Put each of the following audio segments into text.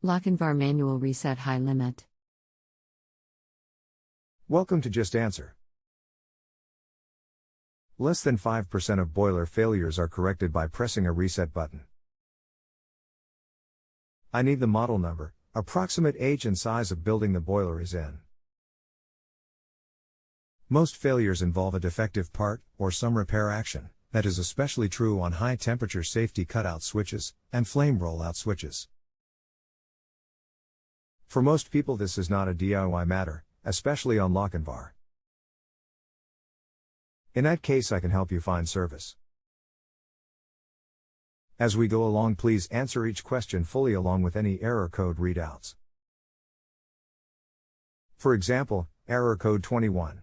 Lochinvar manual reset high limit. Welcome to Just Answer. Less than 5% of boiler failures are corrected by pressing a reset button. I need the model number, approximate age and size of building the boiler is in. Most failures involve a defective part, or some repair action. That is especially true on high-temperature safety cutout switches, and flame rollout switches. For most people this is not a DIY matter, especially on Lochinvar. In that case I can help you find service. As we go along, please answer each question fully along with any error code readouts. For example, error code 21.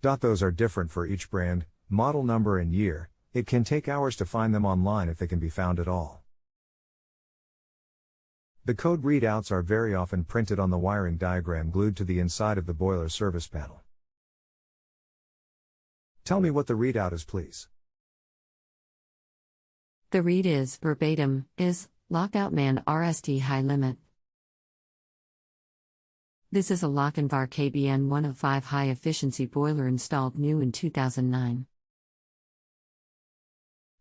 Those are different for each brand, model number and year. It can take hours to find them online if they can be found at all. The code readouts are very often printed on the wiring diagram glued to the inside of the boiler service panel. Tell me what the readout is, please. The read is, verbatim, is, Lockoutman RST high limit. This is a Lochinvar KBN 105 high-efficiency boiler installed new in 2009.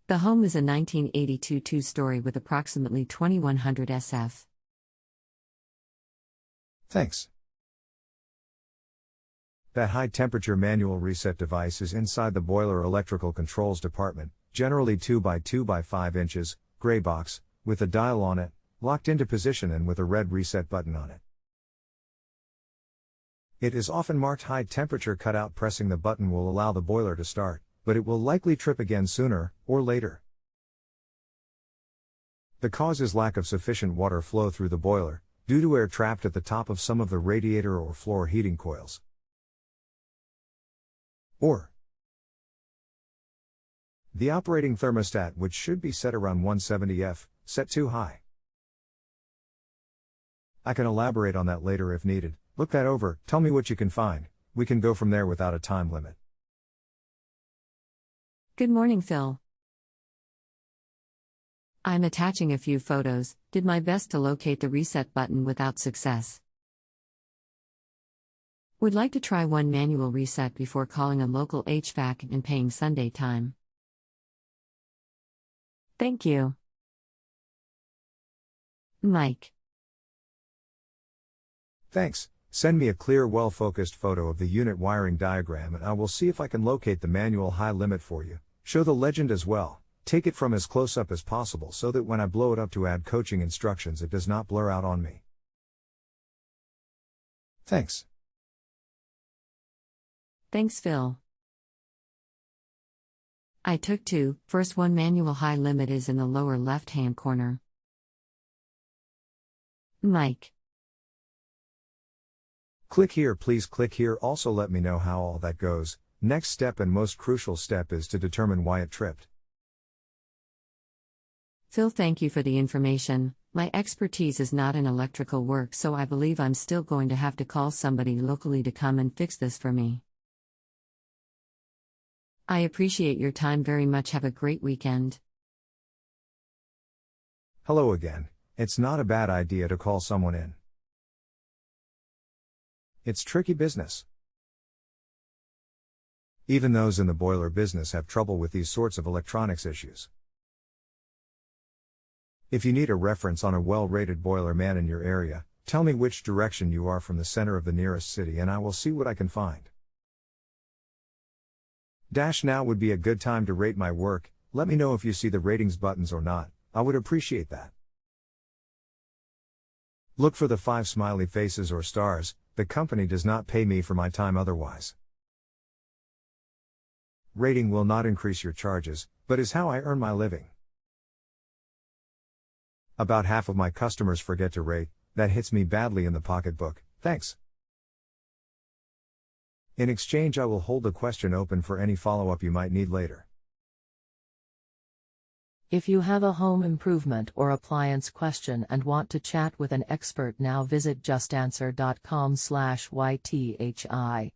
The home is a 1982 two-story with approximately 2100 SF. Thanks. That high-temperature manual reset device is inside the boiler electrical controls department, generally 2 by 2 by 5 inches, gray box, with a dial on it, locked into position and with a red reset button on it. It is often marked high temperature cutout. Pressing the button will allow the boiler to start, but it will likely trip again sooner, or later. The cause is lack of sufficient water flow through the boiler, due to air trapped at the top of some of the radiator or floor heating coils. Or the operating thermostat, which should be set around 170 F, set too high. I can elaborate on that later if needed. Look that over, tell me what you can find, we can go from there without a time limit. Good morning, Phil. I'm attaching a few photos, did my best to locate the reset button without success. Would like to try one manual reset before calling a local HVAC and paying Sunday time. Thank you. Mike. Thanks. Send me a clear, well-focused photo of the unit wiring diagram and I will see if I can locate the manual high limit for you. Show the legend as well. Take it from as close up as possible so that when I blow it up to add coaching instructions it does not blur out on me. Thanks. Thanks, Phil. I took two. First one, manual high limit is in the lower left-hand corner. Mike. Click here, please click here. Also let me know how all that goes. Next step and most crucial step is to determine why it tripped. Phil, thank you for the information. My expertise is not in electrical work, so I believe I'm still going to have to call somebody locally to come and fix this for me. I appreciate your time very much. Have a great weekend. Hello again. It's not a bad idea to call someone in. It's tricky business. Even those in the boiler business have trouble with these sorts of electronics issues. If you need a reference on a well-rated boiler man in your area, tell me which direction you are from the center of the nearest city and I will see what I can find. Now would be a good time to rate my work. Let me know if you see the ratings buttons or not. I would appreciate that. Look for the 5 smiley faces or stars. The company does not pay me for my time otherwise. Rating will not increase your charges, but is how I earn my living. About half of my customers forget to rate. That hits me badly in the pocketbook. Thanks. In exchange, I will hold the question open for any follow-up you might need later. If you have a home improvement or appliance question and want to chat with an expert now, visit justanswer.com/YTHI.